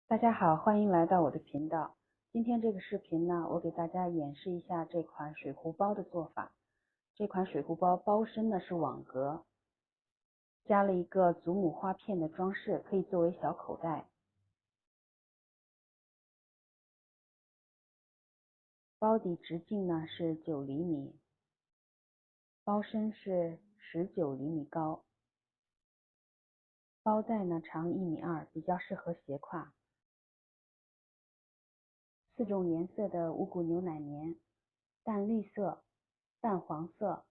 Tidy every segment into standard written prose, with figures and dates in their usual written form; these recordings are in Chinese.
大家好，欢迎来到我的频道。今天这个视频呢，我给大家演示一下这款水壶包的做法。这款水壶包包身呢是网格，加了一个祖母花片的装饰，可以作为小口袋。包底直径呢是9厘米，包身是19厘米高，包带呢长1.2米，比较适合斜挎。4种颜色的五谷牛奶棉，淡绿色、淡黄色、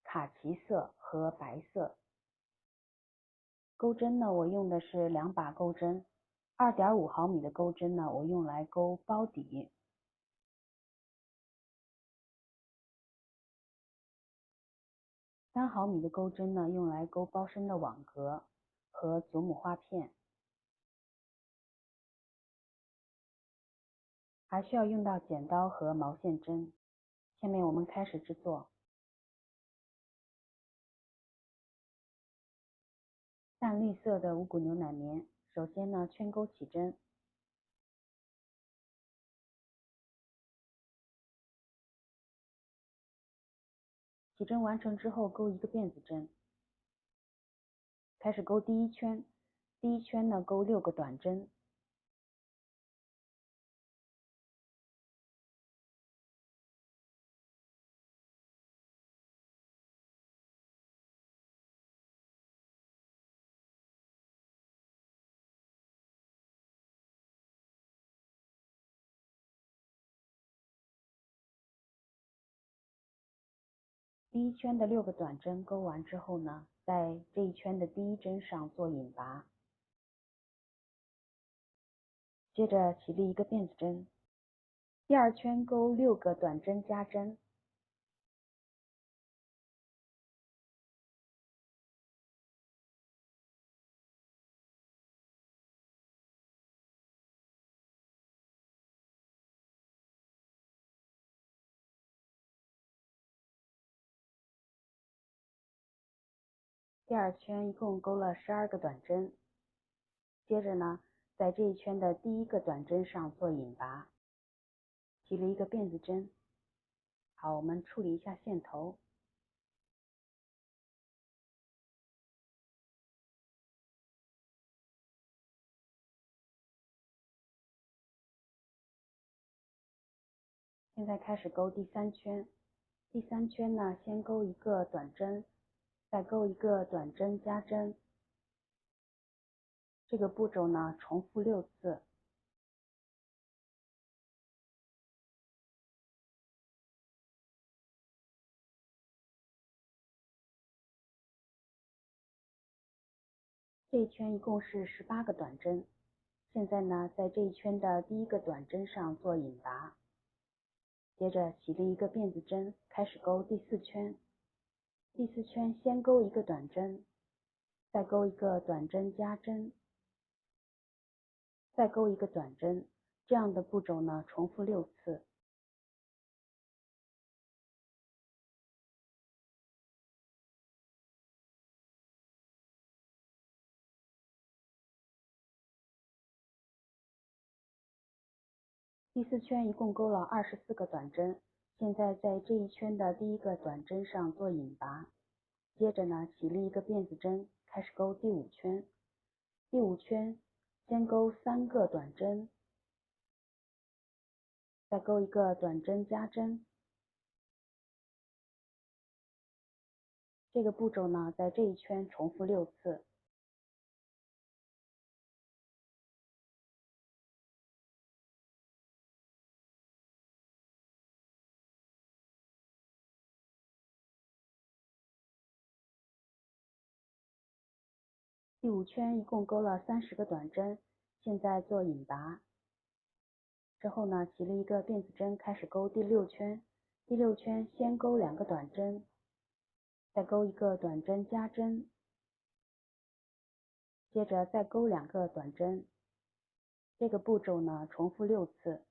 卡其色和白色。钩针呢，我用的是2把钩针，2.5毫米的钩针呢，我用来钩包底。3毫米的钩针呢，用来钩包身的网格和祖母花片。还需要用到剪刀和毛线针。下面我们开始制作。淡绿色的五谷牛奶棉，首先呢圈钩起针，起针完成之后钩一个辫子针，开始钩第一圈。第一圈呢钩6个短针，第一圈的6个短针钩完之后呢，在这一圈的第一针上做引拔，接着起立一个辫子针，第二圈钩6个短针加针，第二圈一共钩了12个短针，接着呢，在这一圈的第一个短针上做引拔，起立一个辫子针。好，我们处理一下线头。现在开始钩第3圈。第3圈呢，先钩一个短针，再钩一个短针加针。这个步骤呢，重复6次。这一圈一共是18个短针。现在呢，在这一圈的第一个短针上做引拔，接着起立一个辫子针，开始钩第4圈。第4圈先钩一个短针，再钩一个短针加针，再钩一个短针，这样的步骤呢，重复6次。第4圈一共钩了24个短针，现在在这一圈的第一个短针上做引拔，接着呢，起立一个辫子针，开始钩第5圈。第5圈先钩3个短针，再钩一个短针加针。这个步骤呢，在这一圈重复6次。第5圈一共钩了30个短针，现在做引拔。之后呢，起立一个辫子针，开始钩第6圈。第6圈先钩2个短针，再钩一个短针加针，接着再钩2个短针。这个步骤呢，重复6次。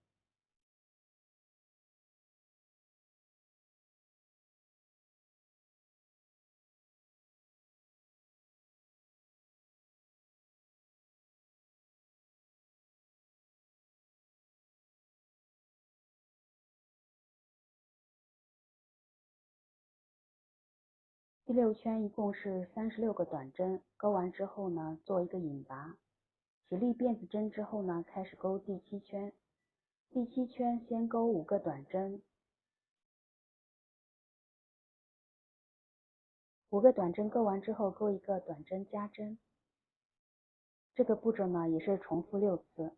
第6圈一共是36个短针，钩完之后呢，做一个引拔，起立辫子针之后呢，开始钩第7圈。第7圈先钩5个短针，5个短针钩完之后，钩一个短针加针。这个步骤呢，也是重复6次。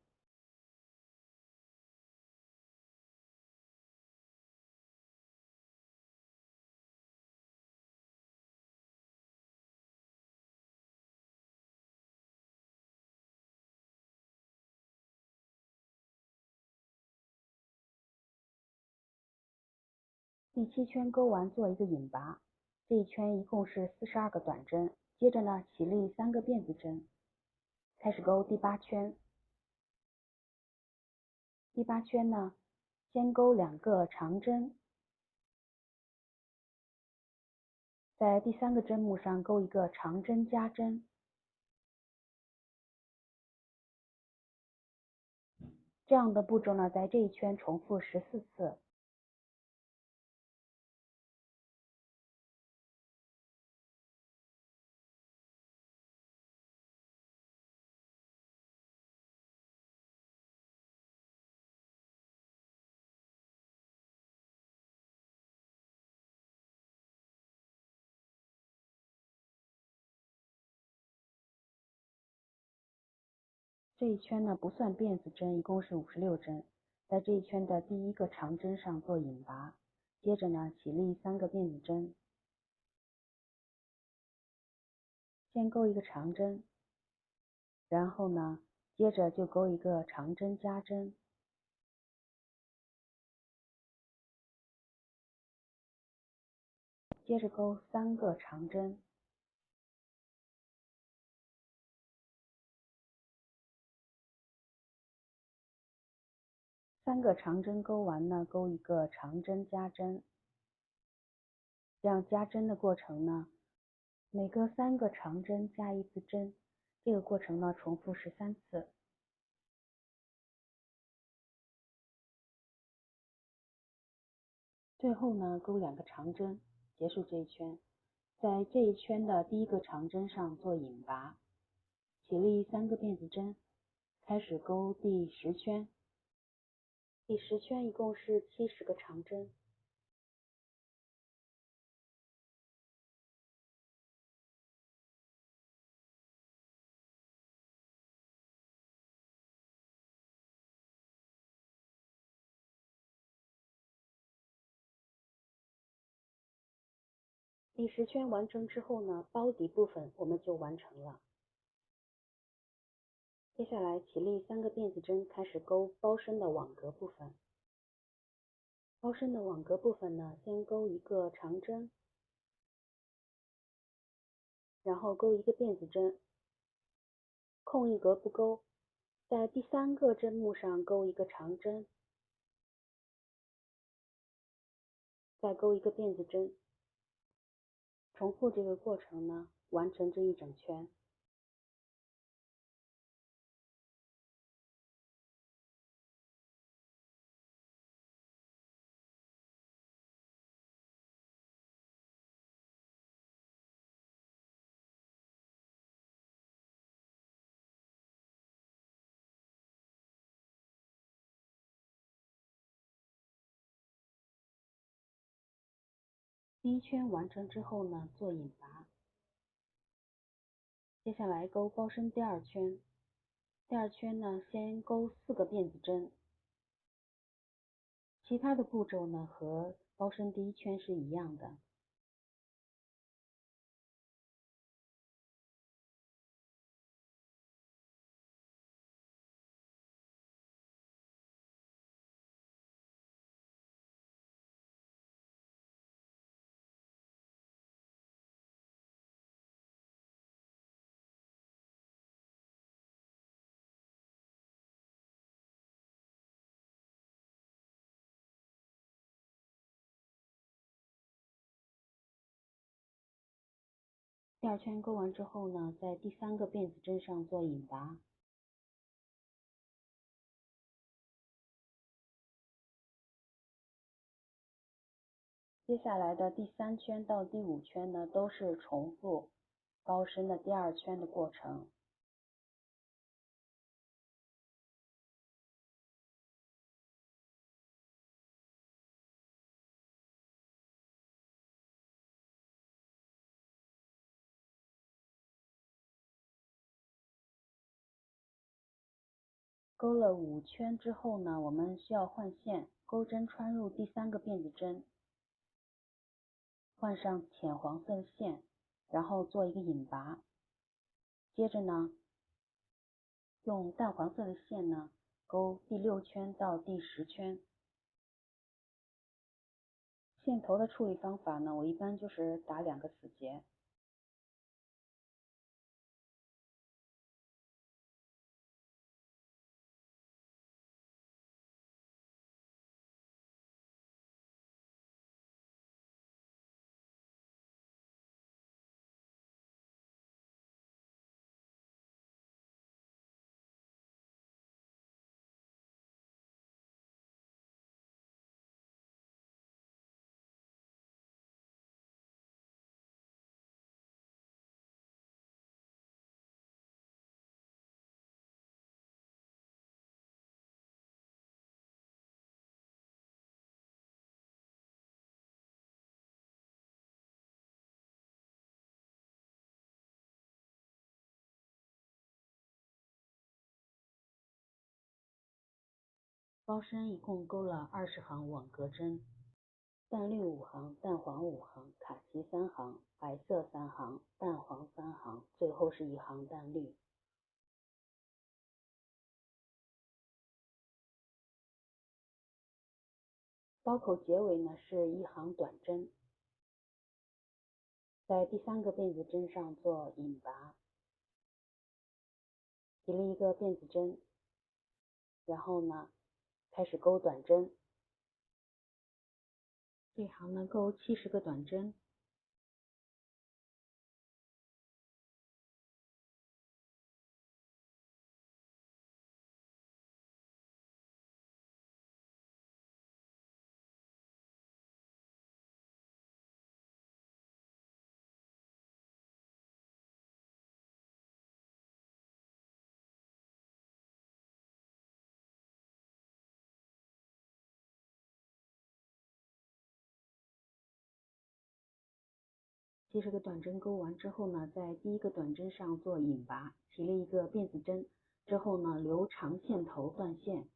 第7圈钩完做一个引拔，这一圈一共是42个短针，接着呢起立3个辫子针，开始钩第8圈。第8圈呢，先钩2个长针，在第3个针目上钩一个长针加针。这样的步骤呢，在这一圈重复14次。这一圈呢不算辫子针，一共是56针。在这一圈的第1个长针上做引拔，接着呢起立3个辫子针，先钩一个长针，然后呢接着就钩一个长针加针，接着钩3个长针，3个长针钩完呢，钩一个长针加针。这样加针的过程呢，每隔3个长针加1次针，这个过程呢重复13次。最后呢钩2个长针，结束这一圈。在这一圈的第1个长针上做引拔，起立3个辫子针，开始钩第10圈。第10圈一共是70个长针。第10圈完成之后呢，包底部分我们就完成了。接下来起立3个辫子针，开始钩包身的网格部分。包身的网格部分呢，先钩一个长针，然后钩一个辫子针，空一格不钩，在第3个针目上钩一个长针，再钩一个辫子针。重复这个过程呢，完成这一整圈。第1圈完成之后呢，做引拔。接下来钩包身第2圈。第2圈呢，先钩4个辫子针。其他的步骤呢，和包身第1圈是一样的。第2圈钩完之后呢，在第3个辫子针上做引拔。接下来的第3圈到第5圈呢，都是重复高深的第2圈的过程。勾了5圈之后呢，我们需要换线，钩针穿入第3个辫子针，换上浅黄色的线，然后做一个引拔。接着呢，用淡黄色的线呢，勾第6圈到第10圈。线头的处理方法呢，我一般就是打2个死结。包身一共勾了20行网格针，淡绿5行，淡黄5行，卡其3行，白色3行，淡黄3行，最后是1行淡绿。包口结尾呢是1行短针，在第3个辫子针上做引拔，提了一个辫子针，然后呢开始钩短针。这行呢钩70个短针。70个短针钩完之后呢，在第1个短针上做引拔，提了一个辫子针，之后呢留长线头断线，